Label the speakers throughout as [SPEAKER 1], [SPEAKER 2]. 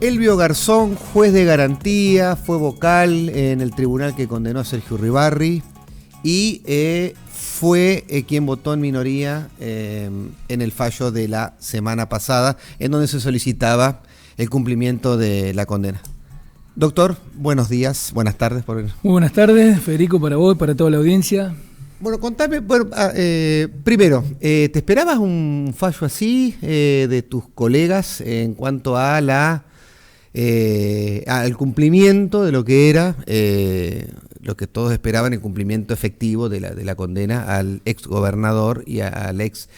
[SPEAKER 1] Elvio Garzón, juez de garantía, fue vocal en el tribunal que condenó a Sergio Uribarri y fue quien votó en minoría en el fallo de la semana pasada, en donde se solicitaba el cumplimiento de la condena. Doctor, buenos días, buenas tardes.
[SPEAKER 2] Muy buenas tardes, Federico, para vos y para toda la audiencia.
[SPEAKER 1] Bueno, contame, primero, ¿te esperabas un fallo así de tus colegas en cuanto a al cumplimiento de lo que era lo que todos esperaban, el cumplimiento efectivo de la condena al ex gobernador y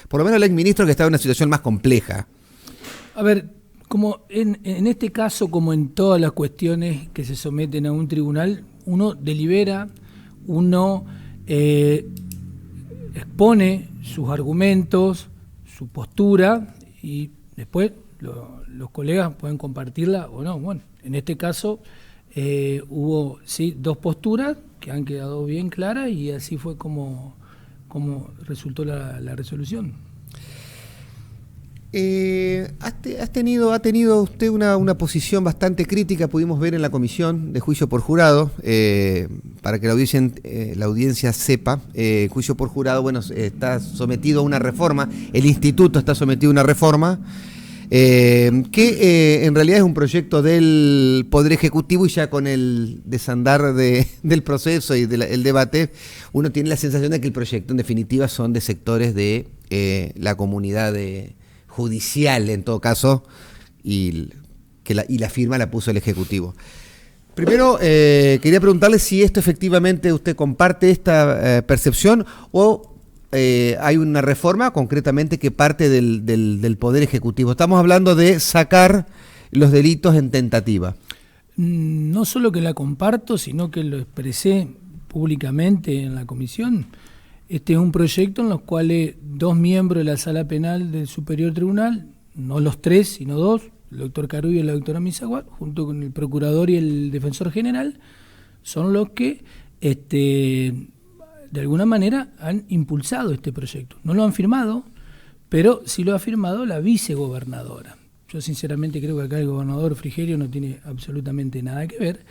[SPEAKER 1] por lo menos al ex ministro, que estaba en una situación más compleja?
[SPEAKER 2] A ver, como en este caso, como en todas las cuestiones que se someten a un tribunal, uno delibera, uno expone sus argumentos, su postura, y después los colegas pueden compartirla o no. Bueno, en este caso hubo dos posturas que han quedado bien claras y así fue como resultó la resolución.
[SPEAKER 1] Ha tenido usted una posición bastante crítica, pudimos ver en la comisión de juicio por jurado, para que la audiencia sepa. Juicio por jurado, bueno, está sometido a una reforma, el instituto está sometido a una reforma, que en realidad es un proyecto del Poder Ejecutivo, y ya con el desandar del proceso y el debate, uno tiene la sensación de que el proyecto en definitiva son de sectores de la comunidad judicial, en todo caso, y la firma la puso el Ejecutivo. Primero, quería preguntarle si esto efectivamente usted comparte esta percepción, o hay una reforma concretamente que parte del Poder Ejecutivo. Estamos hablando de sacar los delitos en tentativa.
[SPEAKER 2] No solo que la comparto, sino que lo expresé públicamente en la comisión. Este es un proyecto en los cuales 2 miembros de la Sala Penal del Superior Tribunal, no los 3, sino 2, el doctor Carubio y la doctora Misawa, junto con el procurador y el defensor general, son los que de alguna manera han impulsado este proyecto. No lo han firmado, pero sí lo ha firmado la vicegobernadora. Yo sinceramente creo que acá el gobernador Frigerio no tiene absolutamente nada que ver.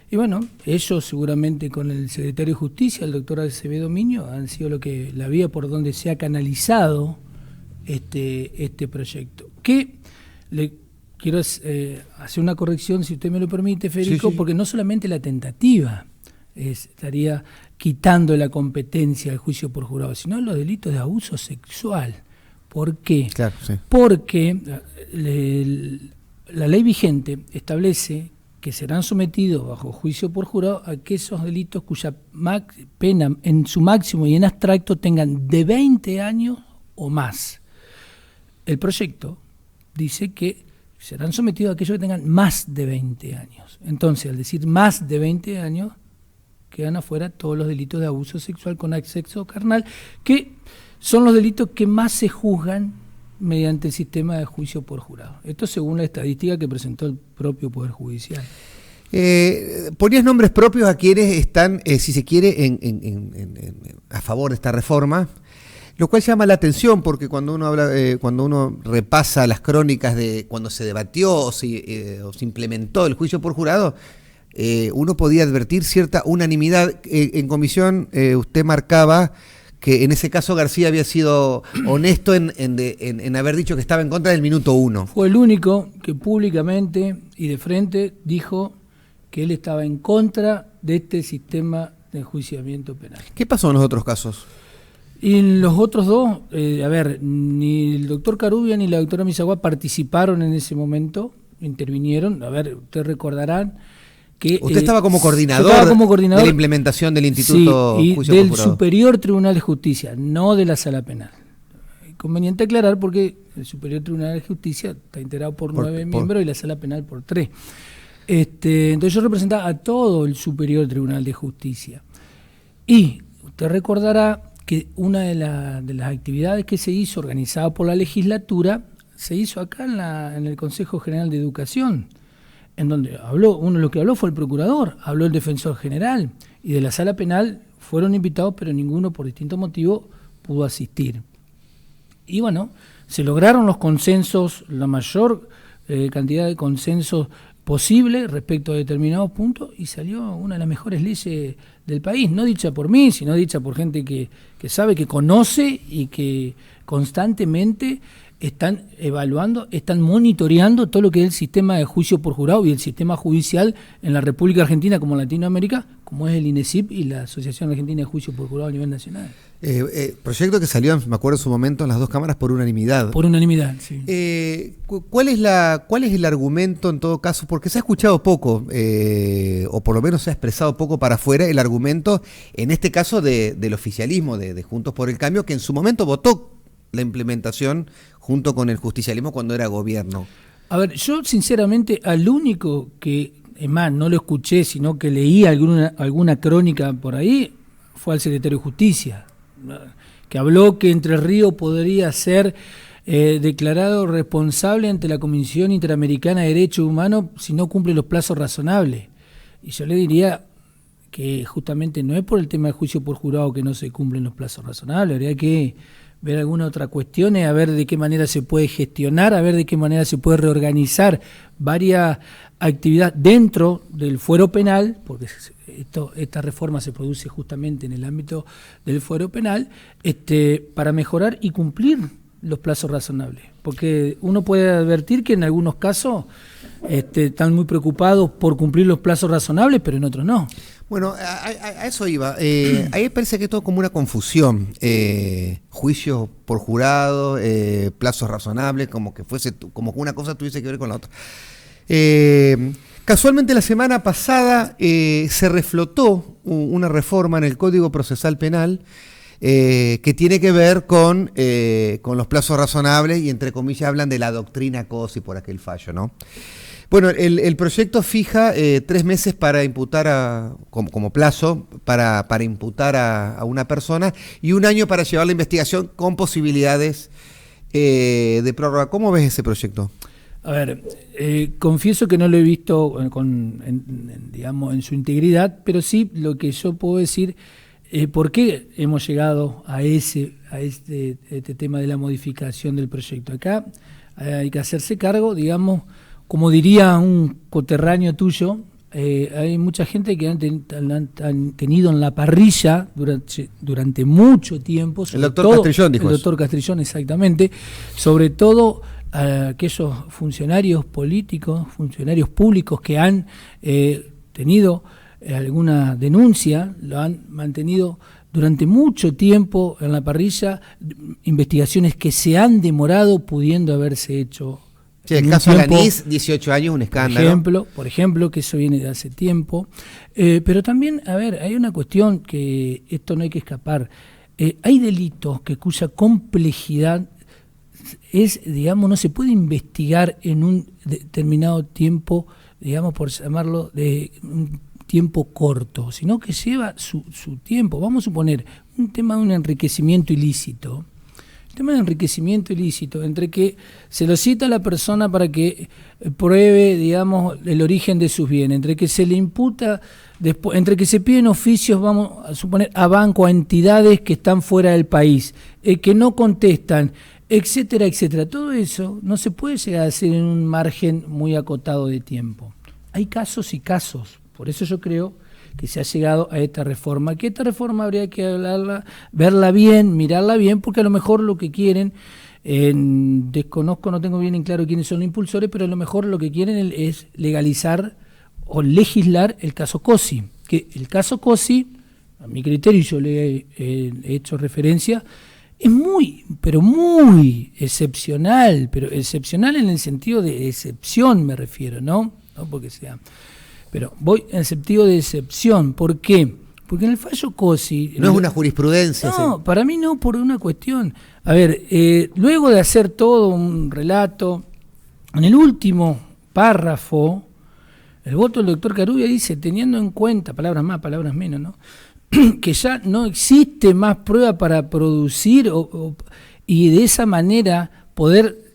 [SPEAKER 2] Y bueno, ellos seguramente con el secretario de Justicia, el doctor Acevedo Miño, han sido la vía por donde se ha canalizado este proyecto. Que le quiero hacer una corrección, si usted me lo permite, Federico, sí. Porque no solamente la tentativa estaría quitando la competencia del juicio por jurado, sino los delitos de abuso sexual. ¿Por qué? Claro, sí. Porque la ley vigente establece que serán sometidos bajo juicio por jurado aquellos delitos cuya pena en su máximo y en abstracto tengan de 20 años o más. El proyecto dice que serán sometidos aquellos que tengan más de 20 años. Entonces, al decir más de 20 años, quedan afuera todos los delitos de abuso sexual con acceso carnal, que son los delitos que más se juzgan mediante el sistema de juicio por jurado. Esto según la estadística que presentó el propio Poder Judicial.
[SPEAKER 1] Ponías nombres propios a quienes están, si se quiere, a favor de esta reforma, lo cual llama la atención, porque cuando uno repasa las crónicas de cuando se debatió o se implementó el juicio por jurado, uno podía advertir cierta unanimidad. En comisión usted marcaba que en ese caso García había sido honesto en haber dicho que estaba en contra del minuto 1.
[SPEAKER 2] Fue el único que públicamente y de frente dijo que él estaba en contra de este sistema de enjuiciamiento penal.
[SPEAKER 1] ¿Qué pasó en los otros casos?
[SPEAKER 2] Y en los otros dos, ni el doctor Carubia ni la doctora Misawa participaron en ese momento, intervinieron. Ustedes recordarán que
[SPEAKER 1] usted estaba como coordinador de la implementación del Instituto
[SPEAKER 2] sí, y
[SPEAKER 1] Juicio
[SPEAKER 2] del
[SPEAKER 1] por Jurado.
[SPEAKER 2] Superior Tribunal de Justicia, no de la Sala Penal. Conveniente aclarar porque el Superior Tribunal de Justicia está integrado por 9 miembros y la Sala Penal por 3. Entonces yo representaba a todo el Superior Tribunal de Justicia. Y usted recordará que una de las actividades que se hizo, organizada por la legislatura, se hizo acá en el Consejo General de Educación, en donde lo que habló fue el procurador, habló el defensor general, y de la Sala Penal fueron invitados, pero ninguno por distintos motivos pudo asistir. Y bueno, se lograron los consensos, la mayor cantidad de consensos posible respecto a determinados puntos y salió una de las mejores leyes del país, no dicha por mí, sino dicha por gente que sabe, que conoce y que constantemente están evaluando, están monitoreando todo lo que es el sistema de juicio por jurado y el sistema judicial en la República Argentina como en Latinoamérica, como es el INESIP y la Asociación Argentina de Juicio por Jurado a nivel nacional.
[SPEAKER 1] Proyecto que salió, me acuerdo en su momento, en las dos cámaras por unanimidad.
[SPEAKER 2] Por unanimidad, sí.
[SPEAKER 1] ¿Cuál es el argumento en todo caso? Porque se ha escuchado poco, o por lo menos se ha expresado poco para afuera el argumento, en este caso del oficialismo, de Juntos por el Cambio, que en su momento votó la implementación junto con el justicialismo cuando era gobierno.
[SPEAKER 2] A ver, yo sinceramente al único que, es más, no lo escuché, sino que leí alguna crónica por ahí, fue al secretario de Justicia, que habló que Entre Ríos podría ser declarado responsable ante la Comisión Interamericana de Derechos Humanos si no cumple los plazos razonables. Y yo le diría que justamente no es por el tema del juicio por jurado que no se cumplen los plazos razonables, habría que ver alguna otra cuestión, a ver de qué manera se puede gestionar, a ver de qué manera se puede reorganizar varias actividades dentro del fuero penal, porque esta reforma se produce justamente en el ámbito del fuero penal, para mejorar y cumplir los plazos razonables. Porque uno puede advertir que en algunos casos están muy preocupados por cumplir los plazos razonables, pero en otros no.
[SPEAKER 1] Bueno, a eso iba. Ahí parece que es todo como una confusión. Juicio por jurado, plazos razonables, como que una cosa tuviese que ver con la otra. Casualmente la semana pasada se reflotó una reforma en el Código Procesal Penal que tiene que ver con los plazos razonables y entre comillas hablan de la doctrina Cosi por aquel fallo, ¿no? Bueno, el proyecto fija 3 meses para imputar como plazo para imputar a una persona y 1 año para llevar la investigación con posibilidades de prórroga. ¿Cómo ves ese proyecto?
[SPEAKER 2] A ver, confieso que no lo he visto digamos, en su integridad, pero sí lo que yo puedo decir, ¿por qué hemos llegado a este tema de la modificación del proyecto? Acá hay que hacerse cargo, digamos, como diría un coterráneo tuyo, hay mucha gente que han tenido en la parrilla durante mucho tiempo.
[SPEAKER 1] El doctor Castrillón dijo
[SPEAKER 2] eso. El doctor Castrillón, exactamente. Sobre todo aquellos funcionarios políticos, funcionarios públicos que han tenido alguna denuncia, lo han mantenido durante mucho tiempo en la parrilla, investigaciones que se han demorado pudiendo haberse hecho.
[SPEAKER 1] Sí, el caso Alanís, 18 años, un escándalo.
[SPEAKER 2] Por ejemplo, que eso viene de hace tiempo. Pero también, a ver, hay una cuestión que esto no hay que escapar. Hay delitos cuya complejidad digamos, no se puede investigar en un determinado tiempo, digamos, por llamarlo, de un tiempo corto, sino que lleva su tiempo. Vamos a suponer un tema de un enriquecimiento ilícito. El tema de enriquecimiento ilícito, entre que se lo cita a la persona para que pruebe, digamos, el origen de sus bienes, entre que se le imputa, después, entre que se piden oficios, vamos a suponer, a banco, a entidades que están fuera del país, que no contestan, etcétera, etcétera. Todo eso no se puede llegar a hacer en un margen muy acotado de tiempo. Hay casos y casos, por eso yo creo que se ha llegado a esta reforma, que esta reforma habría que hablarla, verla bien, mirarla bien, porque a lo mejor lo que quieren, desconozco, no tengo bien en claro quiénes son los impulsores, pero a lo mejor lo que quieren es legalizar o legislar el caso Cosi, que el caso Cosi, a mi criterio, yo le he hecho referencia, es muy, pero muy excepcional, pero excepcional en el sentido de excepción me refiero, no porque sea... Pero voy en el sentido de excepción. ¿Por qué? Porque en el fallo Cosi...
[SPEAKER 1] No es una jurisprudencia.
[SPEAKER 2] No,
[SPEAKER 1] sí.
[SPEAKER 2] Para mí no, por una cuestión. A ver, luego de hacer todo un relato, en el último párrafo, el voto del doctor Carulla dice, teniendo en cuenta, palabras más, palabras menos, ¿no? que ya no existe más prueba para producir y de esa manera poder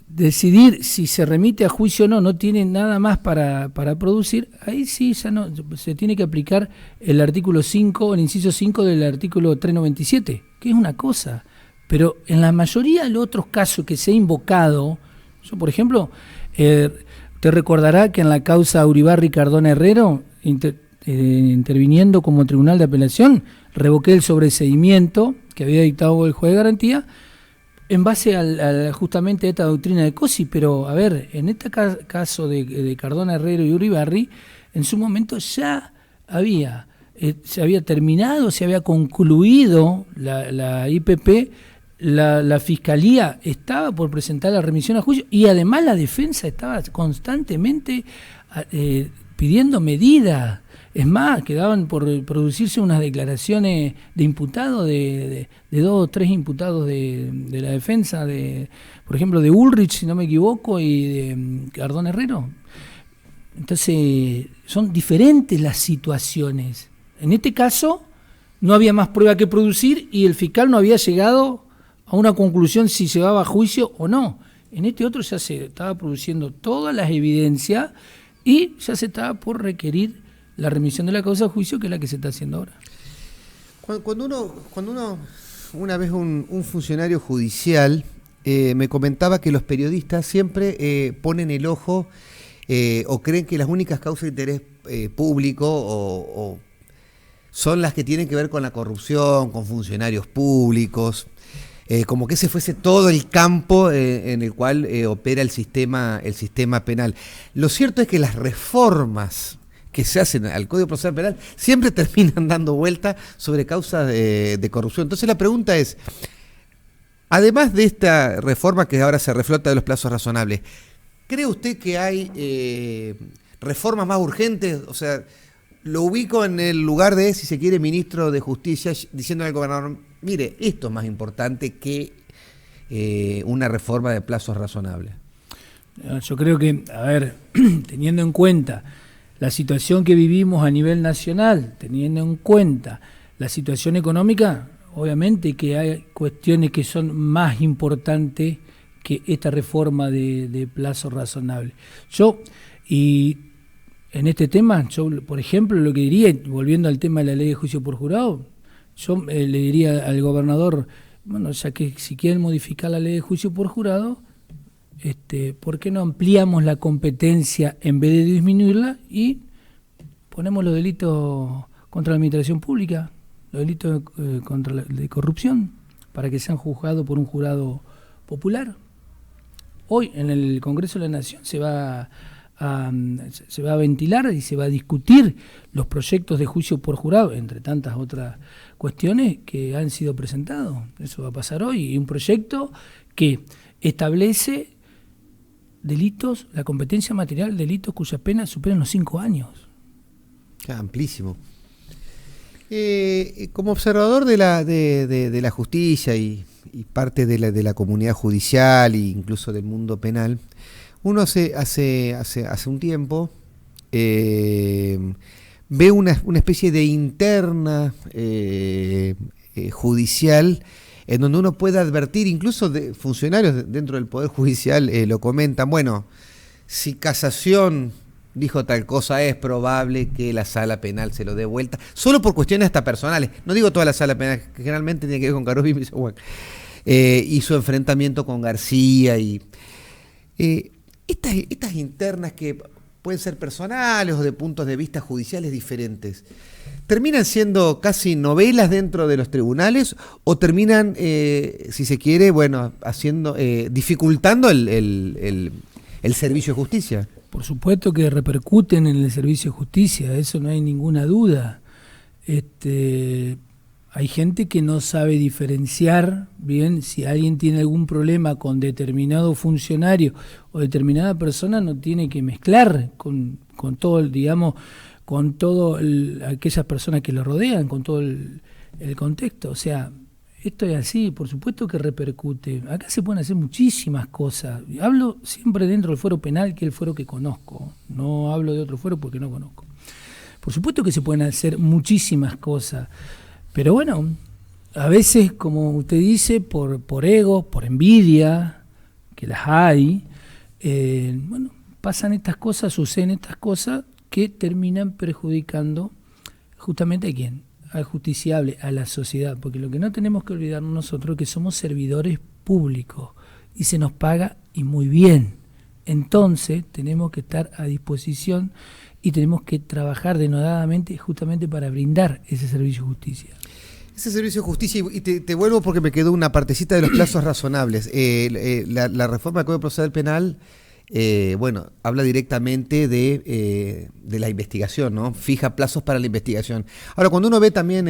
[SPEAKER 2] decidir si se remite a juicio o no, no tiene nada más para producir, ahí sí ya no se tiene que aplicar el artículo 5, el inciso 5 del artículo 397, que es una cosa, pero en la mayoría de los otros casos que se ha invocado, yo por ejemplo, Usted recordará que en la causa Uribarri Cardona Herrero, interviniendo como tribunal de apelación, revoqué el sobreseimiento que había dictado el juez de garantía en base justamente a esta doctrina de Cosi. Pero, a ver, en este caso de Cardona Herrero y Uribarri, en su momento ya se había terminado, se había concluido la IPP, la Fiscalía estaba por presentar la remisión a juicio y además la defensa estaba constantemente pidiendo medidas. Es más, quedaban por producirse unas declaraciones de imputados, de 2 o 3 imputados de la defensa, por ejemplo, de Ulrich, si no me equivoco, y de Cardona Herrero. Entonces, son diferentes las situaciones. En este caso, no había más prueba que producir y el fiscal no había llegado a una conclusión si se llevaba a juicio o no. En este otro ya se estaba produciendo todas las evidencias y ya se estaba por requerir la remisión de la causa a juicio, que es la que se está haciendo ahora.
[SPEAKER 1] Cuando uno una vez un funcionario judicial me comentaba que los periodistas siempre ponen el ojo o creen que las únicas causas de interés público o son las que tienen que ver con la corrupción, con funcionarios públicos, como que ese fuese todo el campo en el cual opera el sistema penal. Lo cierto es que las reformas que se hacen al Código Procesal Penal siempre terminan dando vuelta sobre causas de corrupción. Entonces la pregunta es, además de esta reforma que ahora se reflota de los plazos razonables, ¿cree usted que hay reformas más urgentes? O sea, lo ubico en el lugar de, si se quiere, ministro de Justicia, diciendo al gobernador, mire, esto es más importante que una reforma de plazos razonables.
[SPEAKER 2] Yo creo que, a ver, teniendo en cuenta la situación que vivimos a nivel nacional, teniendo en cuenta la situación económica, obviamente que hay cuestiones que son más importantes que esta reforma de plazo razonable. Y en este tema, yo, por ejemplo, lo que diría, volviendo al tema de la ley de juicio por jurado, yo le diría al gobernador, bueno, ya que si quieren modificar la ley de juicio por jurado, ¿por qué no ampliamos la competencia en vez de disminuirla y ponemos los delitos contra la administración pública, los delitos de corrupción, para que sean juzgados por un jurado popular? Hoy en el Congreso de la Nación se va a ventilar y se va a discutir los proyectos de juicio por jurado, entre tantas otras cuestiones que han sido presentados. Eso va a pasar hoy, y un proyecto que establece delitos, la competencia material, delitos cuyas penas superan los 5 años.
[SPEAKER 1] Amplísimo. Como observador de la justicia y parte de la comunidad judicial e incluso del mundo penal, uno hace un tiempo ve una especie de interna judicial en donde uno puede advertir, incluso de funcionarios dentro del Poder Judicial lo comentan, bueno, si casación dijo tal cosa, es probable que la sala penal se lo dé vuelta, solo por cuestiones hasta personales. No digo toda la sala penal, que generalmente tiene que ver con Carlos y su enfrentamiento con García. Y estas internas que pueden ser personales o de puntos de vista judiciales diferentes, ¿terminan siendo casi novelas dentro de los tribunales o terminan, si se quiere, bueno, dificultando el servicio de justicia?
[SPEAKER 2] Por supuesto que repercuten en el servicio de justicia, eso no hay ninguna duda. Hay gente que no sabe diferenciar bien si alguien tiene algún problema con determinado funcionario o determinada persona, no tiene que mezclar con todo el, digamos, con todo aquellas personas que lo rodean, con todo el contexto. O sea, esto es así, por supuesto que repercute. Acá se pueden hacer muchísimas cosas. Hablo siempre dentro del fuero penal, que es el fuero que conozco. No hablo de otro fuero porque no conozco. Por supuesto que se pueden hacer muchísimas cosas. Pero bueno, a veces, como usted dice, por ego, por envidia, que las hay, bueno, pasan estas cosas, suceden estas cosas que terminan perjudicando justamente a quién, al justiciable, a la sociedad, porque lo que no tenemos que olvidar nosotros es que somos servidores públicos y se nos paga y muy bien. entonces tenemos que estar a disposición y tenemos que trabajar denodadamente justamente para brindar ese servicio de justicia.
[SPEAKER 1] Ese servicio de justicia, y te vuelvo porque me quedó una partecita de los plazos razonables. La reforma del Código Procesal Penal, bueno, habla directamente de la investigación, ¿no? Fija plazos para la investigación. Ahora, cuando uno ve también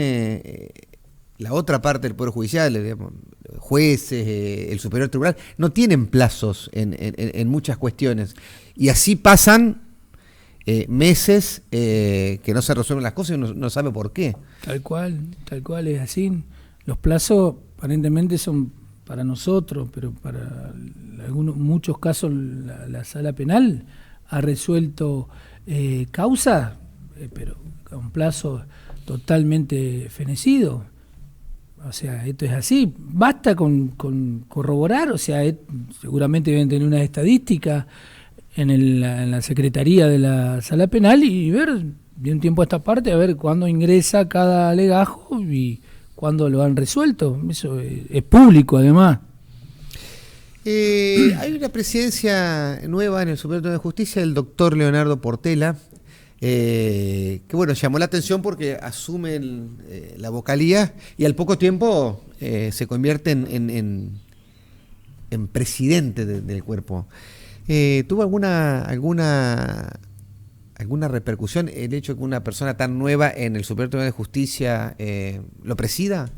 [SPEAKER 1] la otra parte del Poder Judicial, digamos, jueces, el Superior Tribunal, no tienen plazos en muchas cuestiones. Y así pasan meses que no se resuelven las cosas y uno no sabe por qué.
[SPEAKER 2] Tal cual es así. Los plazos aparentemente son para nosotros, pero para muchos casos la sala penal ha resuelto causas, pero con plazos totalmente fenecidos. O sea, esto es así. Basta con corroborar, o sea, seguramente deben tener una estadística en la Secretaría de la Sala Penal y ver de un tiempo a esta parte, a ver cuándo ingresa cada alegajo y cuándo lo han resuelto. Eso es público, además.
[SPEAKER 1] Hay una presidencia nueva en el Supremo Tribunal de Justicia, el doctor Leonardo Portela, que bueno, llamó la atención porque asume la vocalía y al poco tiempo se convierte en presidente del cuerpo. ¿Tuvo alguna repercusión el hecho de que una persona tan nueva en el Supremo Tribunal de Justicia lo presida?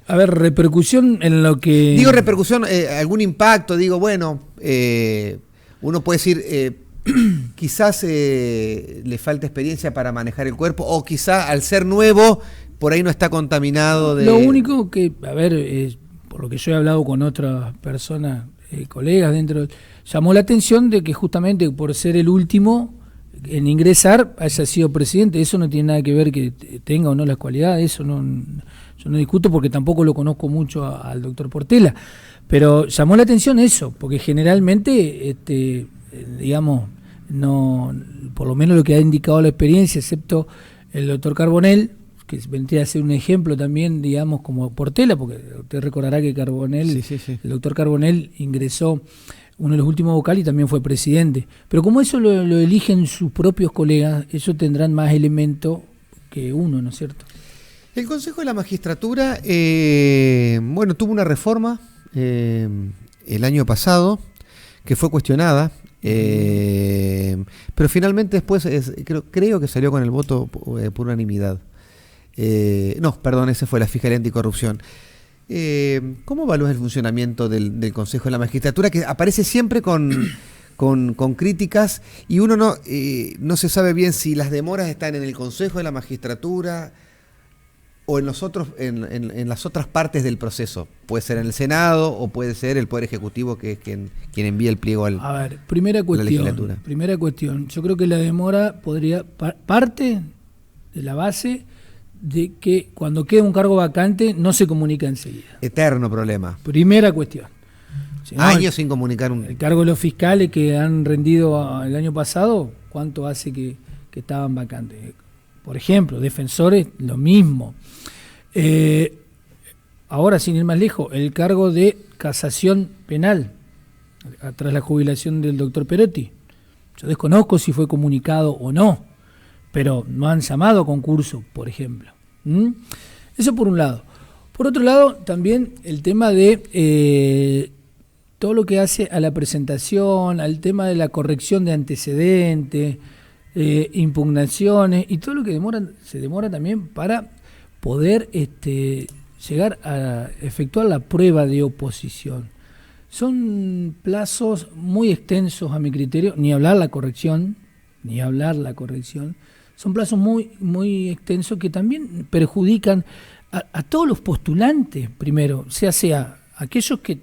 [SPEAKER 2] A ver, repercusión en lo que...
[SPEAKER 1] Digo repercusión, algún impacto, digo, bueno, uno puede decir, quizás le falta experiencia para manejar el cuerpo, o quizás al ser nuevo, por ahí no está contaminado de...
[SPEAKER 2] Lo único que, a ver, por lo que yo he hablado con otras personas, colegas dentro, llamó la atención de que justamente por ser el último en ingresar haya sido presidente. Eso no tiene nada que ver que tenga o no las cualidades, eso no, yo no discuto porque tampoco lo conozco mucho al doctor Portela, pero llamó la atención eso, porque generalmente, digamos, no, por lo menos lo que ha indicado la experiencia, excepto el doctor Carbonell, que vendría a ser un ejemplo también, digamos, como Portela, porque usted recordará que Carbonell, sí. El doctor Carbonell ingresó uno de los últimos vocales y también fue presidente. Pero como eso lo eligen sus propios colegas, ellos tendrán más elementos que uno, ¿no es cierto?
[SPEAKER 1] El Consejo de la Magistratura, bueno, tuvo una reforma el año pasado que fue cuestionada, pero finalmente después creo que salió con el voto por unanimidad. No, perdón, ese fue la Fiscalía Anticorrupción. ¿Cómo evalúas el funcionamiento del Consejo de la Magistratura, que aparece siempre con críticas y uno no se sabe bien si las demoras están en el Consejo de la Magistratura o en las otras partes del proceso? Puede ser en el Senado o puede ser el Poder Ejecutivo, que es quien envía el pliego a la legislatura.
[SPEAKER 2] Primera cuestión, yo creo que la demora podría parte de la base de que cuando queda un cargo vacante no se comunica enseguida.
[SPEAKER 1] Eterno problema.
[SPEAKER 2] Primera cuestión.
[SPEAKER 1] Años sin comunicar
[SPEAKER 2] el cargo de los fiscales que han rendido el año pasado, ¿cuánto hace que estaban vacantes? Por ejemplo, defensores, lo mismo. Ahora, sin ir más lejos, el cargo de casación penal, tras la jubilación del doctor Perotti. Yo desconozco si fue comunicado o no, pero no han llamado a concurso, por ejemplo. Eso por un lado. Por otro lado, también el tema de todo lo que hace a la presentación, al tema de la corrección de antecedentes, impugnaciones y todo lo que se demora también para poder llegar a efectuar la prueba de oposición. Son plazos muy extensos a mi criterio, ni hablar la corrección. Son plazos muy, muy extensos que también perjudican a todos los postulantes, primero, sea aquellos que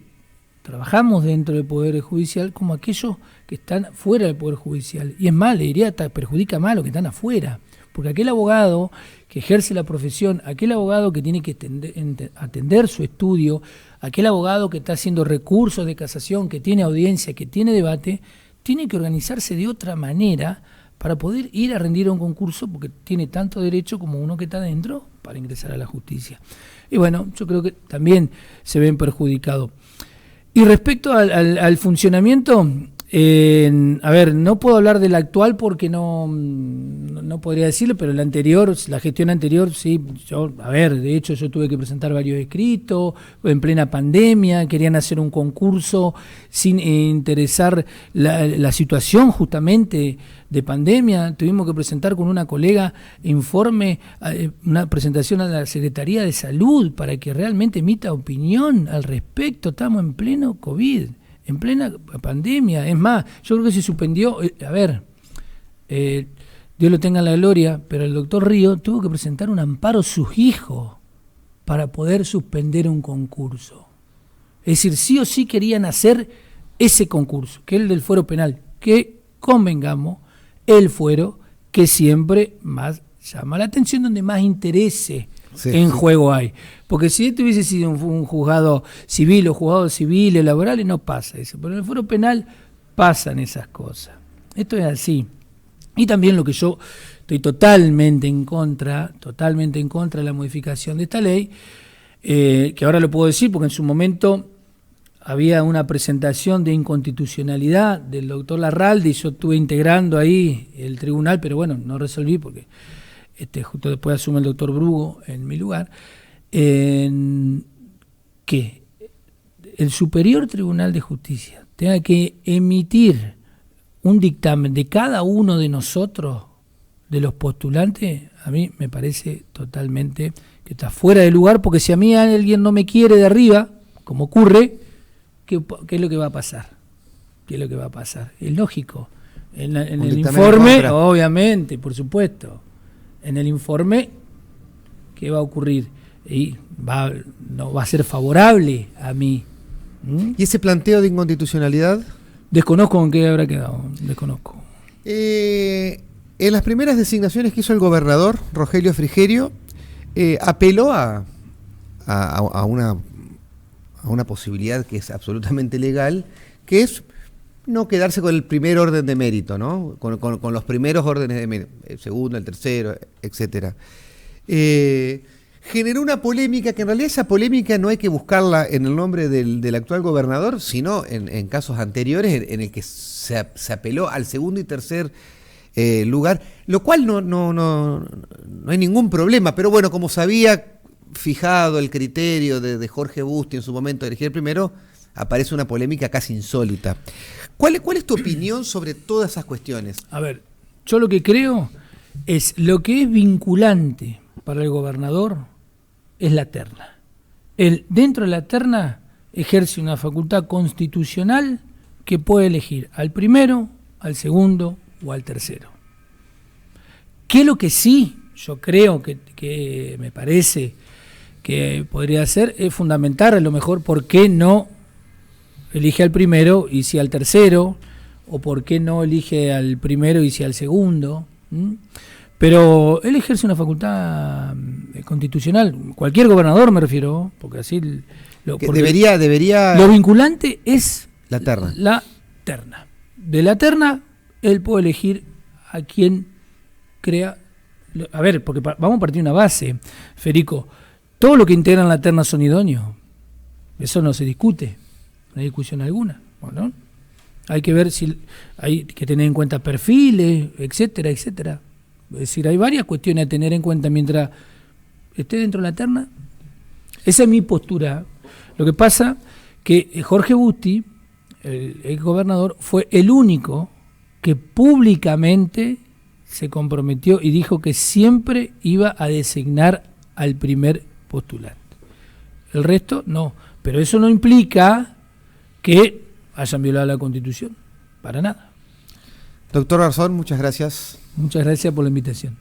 [SPEAKER 2] trabajamos dentro del Poder Judicial como aquellos que están fuera del Poder Judicial. Y es más, le diría, perjudica más a los que están afuera, porque aquel abogado que ejerce la profesión, aquel abogado que tiene que atender su estudio, aquel abogado que está haciendo recursos de casación, que tiene audiencia, que tiene debate, tiene que organizarse de otra manera para poder ir a rendir a un concurso, porque tiene tanto derecho como uno que está dentro para ingresar a la justicia. Y bueno, yo creo que también se ven perjudicados. Y respecto al funcionamiento, A ver, no puedo hablar del actual porque no podría decirlo, pero la gestión anterior, sí. De hecho yo tuve que presentar varios escritos, en plena pandemia, querían hacer un concurso sin interesar la situación justamente de pandemia. Tuvimos que presentar con una colega informe, una presentación a la Secretaría de Salud para que realmente emita opinión al respecto. Estamos en pleno COVID. En plena pandemia. Es más, yo creo que se suspendió, Dios lo tenga en la gloria, pero el doctor Río tuvo que presentar un amparo a sus hijos para poder suspender un concurso. Es decir, sí o sí querían hacer ese concurso, que es el del fuero penal, que convengamos, el fuero que siempre más llama la atención, donde más interese juego hay. Porque si esto hubiese sido un juzgado civil o juzgados civiles, laborales, no pasa eso. Pero en el fuero penal pasan esas cosas. Esto es así. Y también lo que yo estoy totalmente en contra de la modificación de esta ley, que ahora lo puedo decir porque en su momento había una presentación de inconstitucionalidad del doctor Larralde y yo estuve integrando ahí el tribunal, pero bueno, no resolví porque justo después asume el doctor Brugo en mi lugar, que el Superior Tribunal de Justicia tenga que emitir un dictamen de cada uno de nosotros, de los postulantes, a mí me parece totalmente que está fuera de lugar, porque si a mí alguien no me quiere de arriba, como ocurre, ¿qué es lo que va a pasar? ¿Qué es lo que va a pasar? Es lógico. En el informe, obviamente, por supuesto. En el informe, ¿qué va a ocurrir? Y no va a ser favorable a mí.
[SPEAKER 1] ¿Y ese planteo de inconstitucionalidad?
[SPEAKER 2] Desconozco en qué habrá quedado, desconozco.
[SPEAKER 1] En las primeras designaciones que hizo el gobernador, Rogelio Frigerio, apeló a una posibilidad que es absolutamente legal, que es no quedarse con el primer orden de mérito, ¿no? Con los primeros órdenes de mérito, el segundo, el tercero, etcétera. Generó una polémica, que en realidad esa polémica no hay que buscarla en el nombre del actual gobernador, sino en casos anteriores en el que se apeló al segundo y tercer lugar, lo cual no hay ningún problema, pero bueno, como se había fijado el criterio de Jorge Busti en su momento de elegir el primero, aparece una polémica casi insólita. ¿Cuál es tu opinión sobre todas esas cuestiones?
[SPEAKER 2] A ver, yo lo que creo es lo que es vinculante para el gobernador es la terna. Él, dentro de la terna, ejerce una facultad constitucional que puede elegir al primero, al segundo o al tercero. ¿Qué es lo que sí yo creo que me parece que podría hacer? Es fundamental, a lo mejor, por qué no elige al primero y si al tercero, o por qué no elige al primero y si al segundo. Pero él ejerce una facultad constitucional, cualquier gobernador me refiero, porque así lo vinculante es
[SPEAKER 1] la terna.
[SPEAKER 2] La terna. De la terna él puede elegir a quien crea. A ver, porque vamos a partir de una base, Federico. Todo lo que integran la terna son idóneos. Eso no se discute, no hay discusión alguna, ¿no? Hay que ver si hay que tener en cuenta perfiles, etcétera, etcétera. Es decir, hay varias cuestiones a tener en cuenta mientras esté dentro de la terna. Esa es mi postura. Lo que pasa que Jorge Busti, el exgobernador, fue el único que públicamente se comprometió y dijo que siempre iba a designar al primer postulante. El resto no, pero eso no implica que hayan violado la Constitución, para nada.
[SPEAKER 1] Doctor Garzón, muchas gracias.
[SPEAKER 2] Muchas gracias por la invitación.